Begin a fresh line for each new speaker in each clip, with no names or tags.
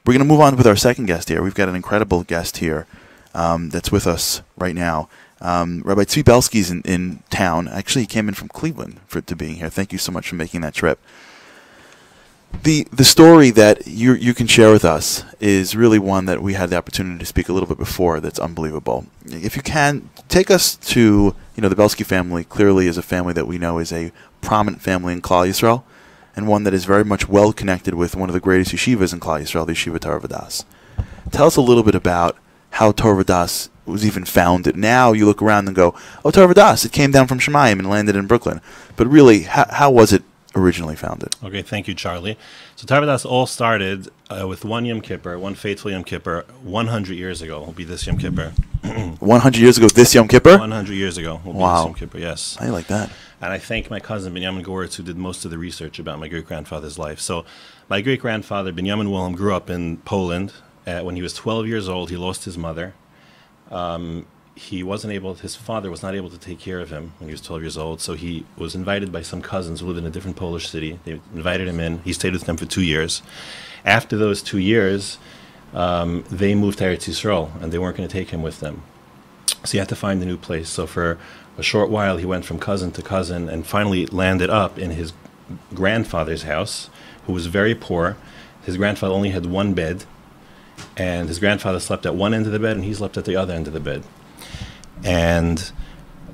We're going to move on with our second guest here. We've got an incredible guest here that's with us right now. Rabbi Tzvi Belsky's in town. Actually, he came in from Cleveland to being here. Thank you so much for making that trip. The story that you can share with us is really one that we had the opportunity to speak a little bit before. That's unbelievable. If you can, take us to, the Belsky family clearly is a family that we know is a prominent family in Klal Yisrael, and one that is very much well connected with one of the greatest yeshivas in Klal Yisrael, the yeshiva Torah Vdaath. Tell us a little bit about how Torah Vdaath was even founded. Now you look around and go, oh, Torah Vdaath, it came down from Shemayim and landed in Brooklyn. But really, how was it originally founded?
Okay, thank you, Charlie. So Torah Vdaath all started with one Yom Kippur, one fateful Yom Kippur, 100 years ago. Will be this Yom Kippur.
100 years ago, this Yom Kippur?
100 years ago. Will be
Wow.
this Yom Kippur, yes.
I like that.
And I thank my cousin Binyomin Goretz, who did most of the research about my great-grandfather's life. So my great-grandfather, Binyomin Wilhelm, grew up in Poland. When he was 12 years old, he lost his mother. His father was not able to take care of him when he was 12 years old, so he was invited by some cousins who lived in a different Polish city. They invited him in. He stayed with them for 2 years. After those 2 years, they moved to Eretz Yisrael, and they weren't going to take him with them. So he had to find a new place. So for a short while, he went from cousin to cousin and finally landed up in his grandfather's house, who was very poor. His grandfather only had one bed, and his grandfather slept at one end of the bed, and he slept at the other end of the bed. And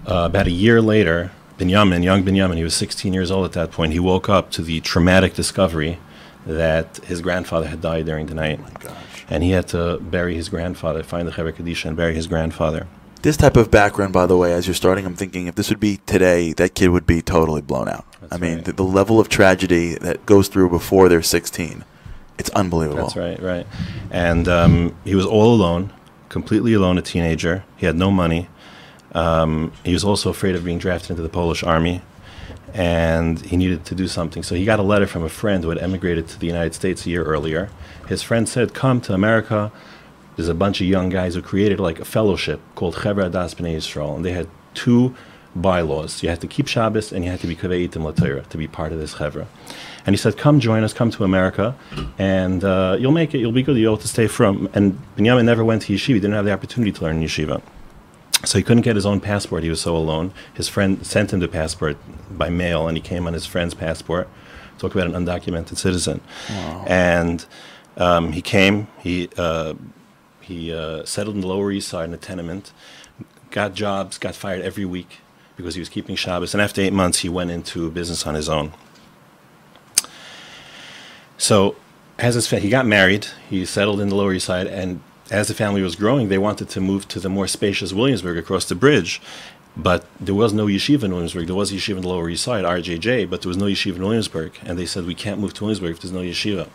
about a year later, young Binyamin, he was 16 years old at that point, he woke up to the traumatic discovery that his grandfather had died during the night.
Oh my gosh.
And he had to bury his grandfather, find the Chevra Kadisha and bury his grandfather.
This type of background, by the way, as you're starting, I'm thinking if this would be today, that kid would be totally blown out.
That's
I mean,
right.
the level of tragedy that goes through before they're 16, it's unbelievable.
That's right, right. And he was all alone, completely alone, a teenager. He had no money. He was also afraid of being drafted into the Polish army, and he needed to do something. So he got a letter from a friend who had emigrated to the United States a year earlier. His friend said, come to America. There's a bunch of young guys who created like a fellowship called Chevra Vdaath B'nai Yisrael, and they had two bylaws. You had to keep Shabbos, and you had to be Kavei Itim LaTorah to be part of this Chevra. And he said, come join us, come to America, and you'll make it, you'll be good, you'll have to stay from. And Binyamin never went to yeshiva. He didn't have the opportunity to learn in yeshiva. So he couldn't get his own passport. He was so alone. His friend sent him the passport by mail, and he came on his friend's passport. Talk about an undocumented citizen.
Wow.
And he came. He settled in the Lower East Side in a tenement, got jobs, got fired every week because he was keeping Shabbos. And after 8 months, he went into business on his own. So he got married. He settled in the Lower East Side, and as the family was growing, they wanted to move to the more spacious Williamsburg across the bridge. But there was no yeshiva in Williamsburg. There was a yeshiva in the Lower East Side, RJJ, but there was no yeshiva in Williamsburg. And they said, we can't move to Williamsburg if there's no yeshiva.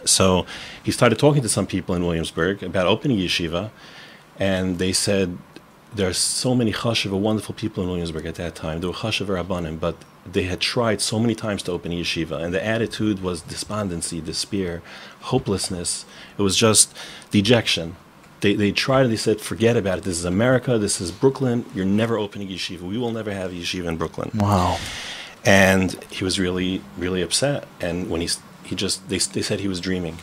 So he started talking to some people in Williamsburg about opening yeshiva, and they said, there are so many chashuva, wonderful people in Williamsburg at that time. There were chashuva rabbanim, but they had tried so many times to open a yeshiva, and the attitude was despondency, despair, hopelessness. It was just dejection. They tried and they said, forget about it. This is America. This is Brooklyn. You're never opening yeshiva. We will never have a yeshiva in Brooklyn.
Wow.
And he was really, really upset. And when they said he was dreaming.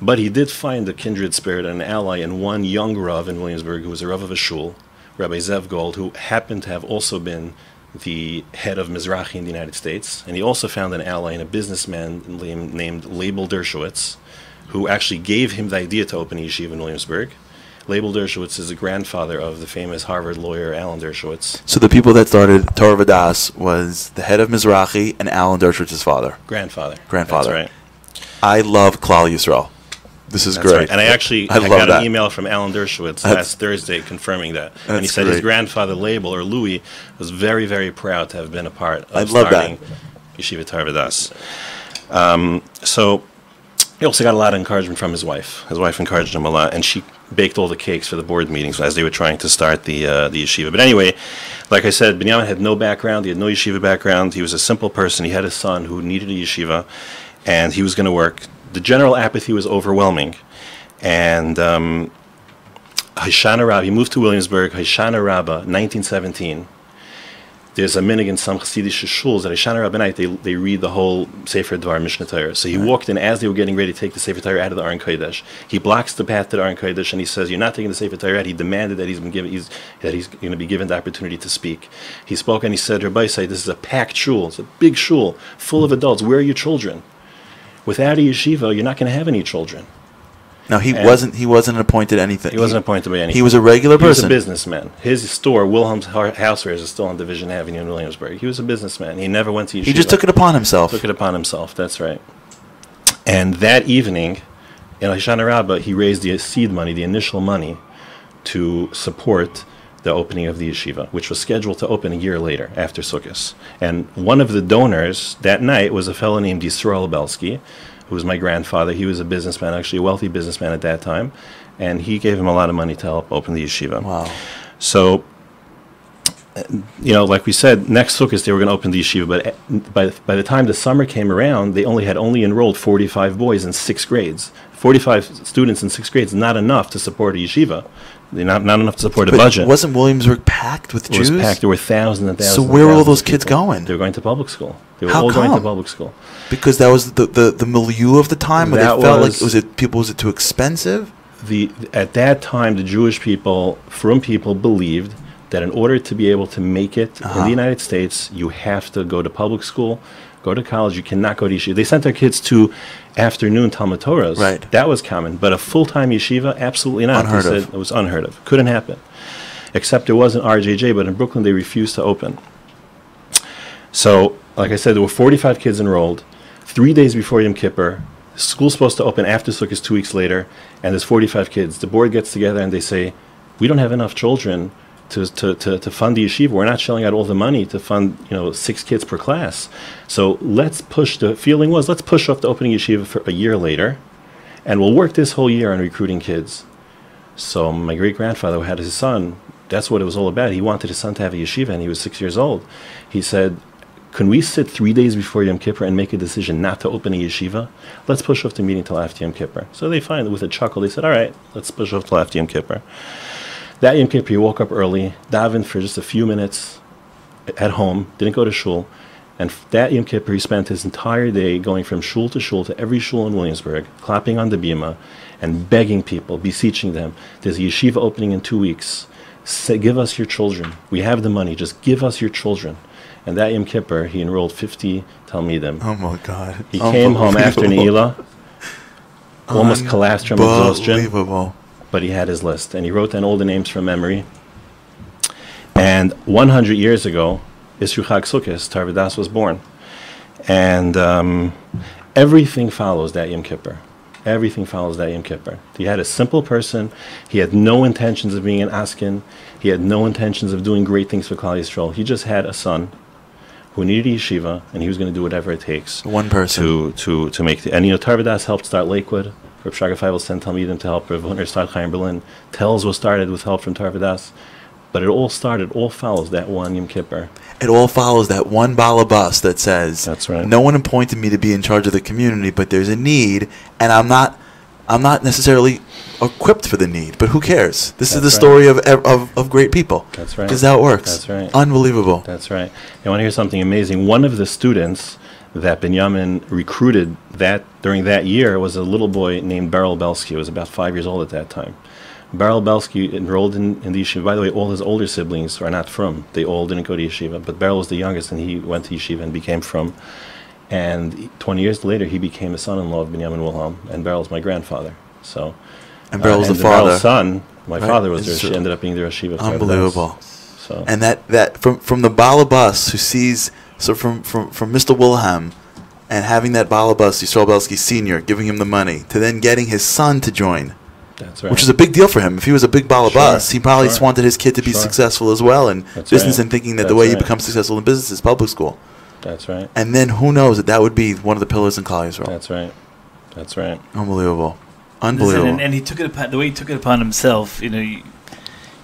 But he did find a kindred spirit and an ally in one young Rav in Williamsburg who was a Rav of a shul, Rabbi Zev Gold, who happened to have also been the head of Mizrahi in the United States. And he also found an ally in a businessman named Leibel Dershowitz, who actually gave him the idea to open a yeshiva in Williamsburg. Leibel Dershowitz is the grandfather of the famous Harvard lawyer Alan Dershowitz.
So the people that started Torah Vdaath was the head of Mizrahi and Alan Dershowitz's father.
Grandfather.
Grandfather.
That's right.
I love Klal Yisrael. This is
That's
great.
Right. And I got an email from Alan Dershowitz last Thursday confirming that. And he said his grandfather, Leibel, or Louis, was very, very proud to have been a part of starting Yeshiva Torah Vdaath. So he also got a lot of encouragement from his wife. His wife encouraged him a lot, and she baked all the cakes for the board meetings as they were trying to start the yeshiva. But anyway, like I said, Binyamin had no background. He had no yeshiva background. He was a simple person. He had a son who needed a yeshiva, and he was going to work. The general apathy was overwhelming. And Hoshana Rabbah, he moved to Williamsburg, Hoshana Rabbah, 1917. there's a minhag in some Hasidic shuls that Hoshana Rabbah night they read the whole Sefer Dvar Mishnah Torah. So he walked in as they were getting ready to take the Sefer Torah out of the Aron Kodesh. He blocks the path to the Aron Kodesh and he says, "You're not taking the Sefer Torah out." He demanded that he's going to be given the opportunity to speak. He spoke and he said, "Rabbi, say this is a packed shul. It's a big shul full of adults. Where are your children? Without a yeshiva, you're not going to have any children."
No, he wasn't appointed anything.
He wasn't appointed by anything.
He was a regular person.
He was a businessman. His store, Wilhelm's Housewares, is still on Division Avenue in Williamsburg. He was a businessman. He never went to yeshiva.
He just took it upon himself.
Took it upon himself, that's right. And that evening, in Hoshana Rabbah, he raised the seed money, the initial money, to support the opening of the yeshiva, which was scheduled to open a year later, after Sukkot. And one of the donors that night was a fellow named Yisrael Belsky, who was my grandfather. He was a businessman, actually a wealthy businessman at that time, and he gave him a lot of money to help open the yeshiva.
Wow.
So, like we said, next Sukkot they were going to open the yeshiva, but by the time the summer came around, they only enrolled 45 boys in 6 grades. 45 students in 6 grades, not enough to support a yeshiva. Not enough to support a budget.
Wasn't Williamsburg packed with Jews?
It was packed. There were thousands and thousands.
So where were all those kids going?
They were going to public school. They were
How
all
come?
going to public school.
Because that was the milieu of the time, where they felt like was it too expensive?
At that time, the Jewish people, frum people, believed that in order to be able to make it in the United States, you have to go to public school, go to college. You cannot go to yeshiva. They sent their kids to afternoon Talmud Torahs.
Right.
That was common. But a full-time yeshiva, absolutely not.
Unheard of.
It was unheard of. Couldn't happen. Except there was an RJJ, but in Brooklyn they refused to open. So, like I said, there were 45 kids enrolled. 3 days before Yom Kippur, school's supposed to open after Sukkot 2 weeks later, and there's 45 kids. The board gets together and they say, "We don't have enough children to fund the yeshiva. We're not shelling out all the money to fund 6 kids per class. So let's push." The feeling was, let's push off the opening yeshiva for a year later, and we'll work this whole year on recruiting kids. So my great grandfather, who had his son, that's what it was all about. He wanted his son to have a yeshiva, and he was 6 years old. He said, "Can we sit 3 days before Yom Kippur and make a decision not to open a yeshiva? Let's push off the meeting till after Yom Kippur." So they finally, with a chuckle, they said, "All right, let's push off till after Yom Kippur." That Yom Kippur, he woke up early, davened for just a few minutes at home, didn't go to shul, and that Yom Kippur, he spent his entire day going from shul to every shul in Williamsburg, clapping on the bima, and begging people, beseeching them, "There's a yeshiva opening in 2 weeks. Give us your children. We have the money. Just give us your children." And that Yom Kippur, he enrolled 50 Talmidim.
Oh my God!
He came home after Ne'ilah, almost collapsed from exhaustion.
Unbelievable.
But he had his list, and he wrote down all the names from memory. And 100 years ago, Isru Chag Sukkot, Torah Vdaath was born. And everything follows that Yom Kippur. Everything follows that Yom Kippur. He had a simple person. He had no intentions of being an askin. He had no intentions of doing great things for Klal Yisrael. He just had a son who needed a yeshiva, and he was going to do whatever it takes.
One person.
To make the... And Torah Vdaath helped start Lakewood. Reb Shraga Feivel sent Talmidim to help. Reb Hunter started Chaim Berlin. Tells was started with help from Torah Vdaath. But it all follows that one Yom Kippur.
It all follows that one balabas that says,
"That's right.
No one appointed me to be in charge of the community, but there's a need, and I'm not necessarily equipped for the need. But who cares? This is the story of great people.
That's right.
This is how it works.
That's right.
Unbelievable.
That's right. You want to hear something amazing? One of the students that Binyamin recruited during that year was a little boy named Beryl Belsky. He was about 5 years old at that time. Beryl Belsky enrolled in the yeshiva. By the way, all his older siblings are not from. They all didn't go to yeshiva. But Beryl was the youngest, and he went to yeshiva and became from. And 20 years later, he became the son-in-law of Binyomin Wilhelm, and Beryl's my grandfather. So,
and Beryl's the
father.
Beryl's
son, my father was there. She ended up being the Rosh Yeshiva.
Unbelievable.
So,
and that from the balabas who sees, so from Mr. Wilhelm, and having that balabas, Yisrael Belsky Sr., giving him the money, to then getting his son to join.
That's right.
Which is a big deal for him. If he was a big balabas, he probably just wanted his kid to be successful as well in business, and thinking that the way you become successful in business is public school.
That's right.
And then who knows that would be one of the pillars in Klal Yisrael.
That's right. That's right.
Unbelievable. Unbelievable.
And he took it upon, the way he took it upon himself, you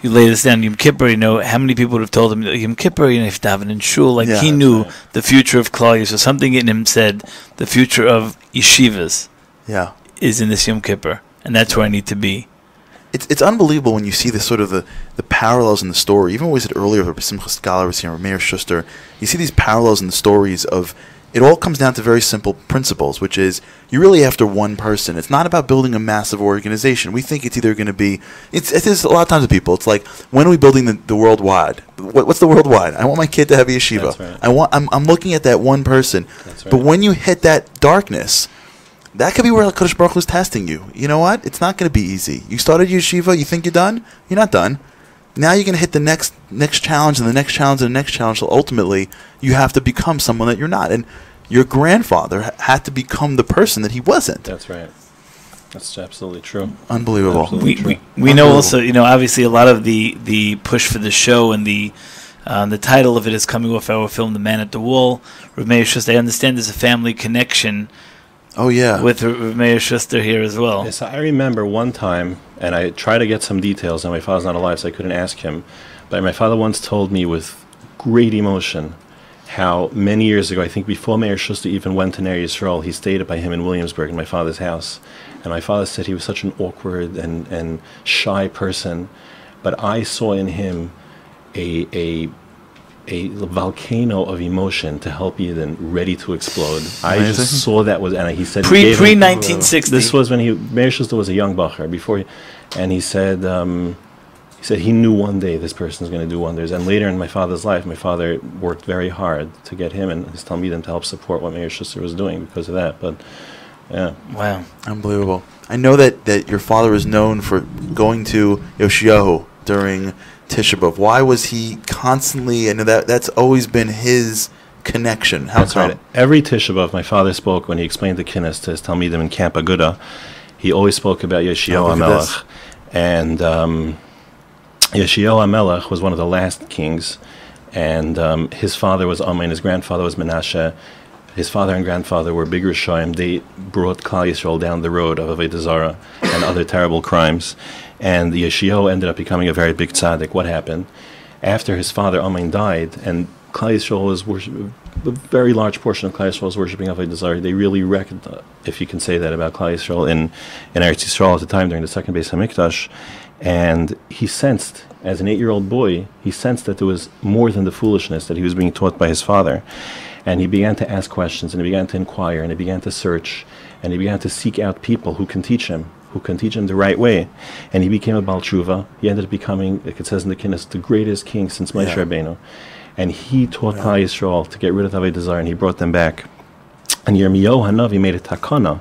lay this down, Yom Kippur, how many people would have told him, Yom Kippur, if daven in shul, he knew the future of Klal Yisrael. Something in him said, the future of yeshivas is in this Yom Kippur, and that's where I need to be.
it's unbelievable when you see the sort of the parallels in the story. Even what we said earlier, Simcha Scholar was here, or Meir Schuster. You see these parallels in the stories of. It all comes down to very simple principles, which is you're really after one person. It's not about building a massive organization. We think it's either going to be. It is a lot of times with people. It's like, when are we building the worldwide? What's the worldwide? I want my kid to have a yeshiva.
That's right.
I'm looking at that one person.
That's right.
But when you hit that darkness, that could be where HaKadosh Baruch Hu is testing you. You know what? It's not going to be easy. You started yeshiva. You think you're done? You're not done. Now you're going to hit the next challenge and the next challenge and the next challenge. So ultimately, you have to become someone that you're not. And your grandfather had to become the person that he wasn't.
That's right. That's absolutely true.
Unbelievable.
Absolutely
We know also, obviously a lot of the push for the show and the title of it is coming off our film, The Man at the Wall. Reb Meir Schuster, I understand there's a family connection.
Oh, yeah.
With Reb Meir Schuster here as well.
Yes, I remember one time, and I tried to get some details, and my father's not alive, so I couldn't ask him. But my father once told me with great emotion how many years ago, I think before Meir Schuster even went to Ner Yisrael, he stayed by him in Williamsburg in my father's house. And my father said he was such an awkward and shy person, but I saw in him a volcano of emotion to help Yidden ready to explode. I just saw that was, and he said
pre 1960.
This was when Meir Schuster was a young bacher before, and he said he knew one day this person's going to do wonders. And later in my father's life, my father worked very hard to get him and his Talmidim to help support what Meir Schuster was doing because of that. But yeah,
wow,
unbelievable. I know that your father is known for going to Yoshiyahu during Tisha B'Av. Why was he constantly? I know that's always been his connection. How
that's
come?
right. Every Tisha B'Av, my father spoke when he explained the Kinnis to his Talmidim in Camp Aguda. He always spoke about Yoshiyahu HaMelech, and Yoshiyahu HaMelech was one of the last kings, and his father was Amma and his grandfather was Menashe. His father and grandfather were big Rishoyim. They brought Klal Yisrael down the road of Avodah Zarah and other terrible crimes. And the Yoshiyahu ended up becoming a very big tzaddik. What happened? After his father Amen died, and Klal Yisrael was worshiping, a very large portion of Klal Yisrael was worshiping Avodah Zarah. They really reckoned, if you can say that about Klal Yisrael in Eretz Yisrael at the time during the second Beis Hamikdash. And he sensed, as an 8-year-old boy, he sensed that there was more than the foolishness that he was being taught by his father. And he began to ask questions, and he began to inquire, and he began to search, and he began to seek out people who can teach him the right way. And he became a Baal Tshuva. He ended up becoming, like it says in the Kinnis, the greatest king since Moshe Rabbeinu. And he taught Klal Yisrael to get rid of Avodah Zarah, and he brought them back. And Yirmiyahu HaNavi made a takana.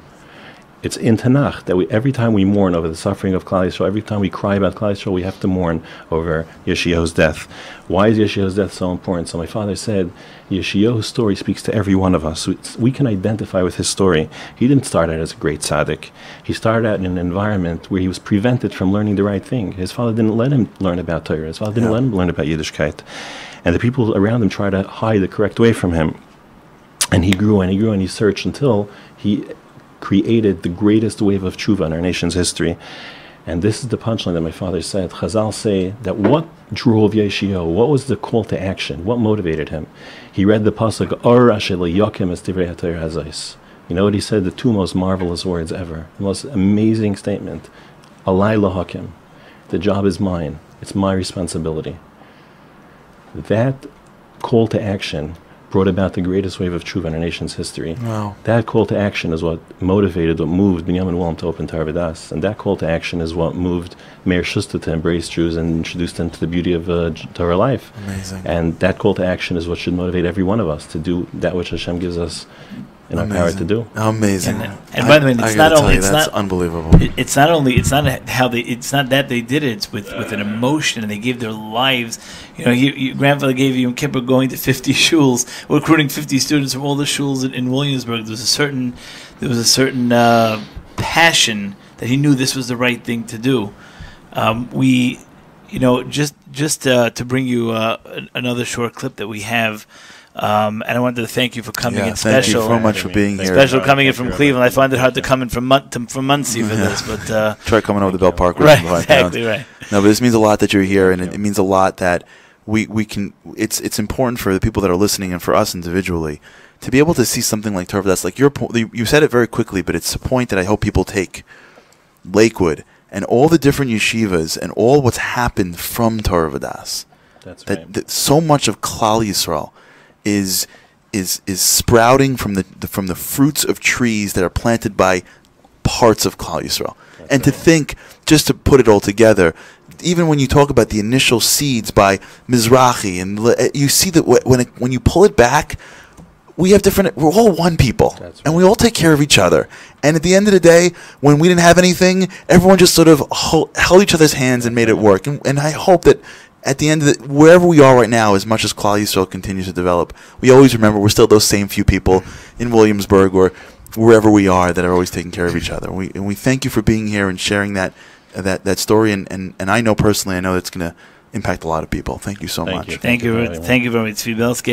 It's in Tanakh that every time we mourn over the suffering of Klal Yisrael, every time we cry about Klal Yisrael, we have to mourn over Yoshiyahu's death. Why is Yoshiyahu's death so important? So my father said, Yoshiyahu's story speaks to every one of us. We can identify with his story. He didn't start out as a great tzaddik. He started out in an environment where he was prevented from learning the right thing. His father didn't let him learn about Torah. His father didn't let him learn about Yiddishkeit. And the people around him tried to hide the correct way from him. And he grew and he grew and he searched until he created the greatest wave of tshuva in our nation's history. And this is the punchline that my father said. Chazal say that what drove Yeshiyahu, what was the call to action, what motivated him? He read the pasuk, Or asher yokim es divrei haTorah hazos. You know what he said? The two most marvelous words ever. The most amazing statement. Alai lahakim. The job is mine. It's my responsibility. That call to action brought about the greatest wave of tshuva in our nation's history.
Wow.
That call to action is what motivated, what moved Binyomin Wilhelm to open Torah Vdaath. And that call to action is what moved Meir Schuster to embrace Jews and introduce them to the beauty of Torah life.
Amazing.
And that call to action is what should motivate every one of us to do that which Hashem gives us in our power to do.
Amazing.
And by the way, it's not only
that's unbelievable.
It's not that they did it. It's with an emotion, and they gave their lives. You know, your grandfather gave Yom Kippur going to 50 shuls, recruiting 50 students from all the shuls in Williamsburg. There was a certain passion that he knew this was the right thing to do. Just to bring you another short clip that we have. And I wanted to thank you for coming in special.
Thank you so much for being here.
Special coming in from Cleveland. I find it hard to come in from Muncie for this, but
try coming over to Bell Park.
Right, exactly right.
No, but this means a lot that you're here, and it means a lot that we can. It's important for the people that are listening and for us individually to be able to see something like Torah Vdaath. Like your point, you said it very quickly, but it's a point that I hope people take. Lakewood and all the different yeshivas and all what's happened from Torah Vdaath.
That's right.
That so much of Klal Yisrael is sprouting from the fruits of trees that are planted by parts of Klal Yisrael.
That's
and to
right.
think, just to put it all together, even when you talk about the initial seeds by Mizrahi, and you see that when you pull it back, we're all one people,
That's right.
and we all take care of each other. And at the end of the day, when we didn't have anything, everyone just sort of held each other's hands and made it work. And I hope that at the end of wherever we are right now, as much as Klal Yisrael continues to develop, we always remember we're still those same few people in Williamsburg or wherever we are that are always taking care of each other. And we thank you for being here and sharing that story. And I know personally, I know it's going to impact a lot of people. Thank you so much.
You.
Thank you very much, Tzvi Belsky.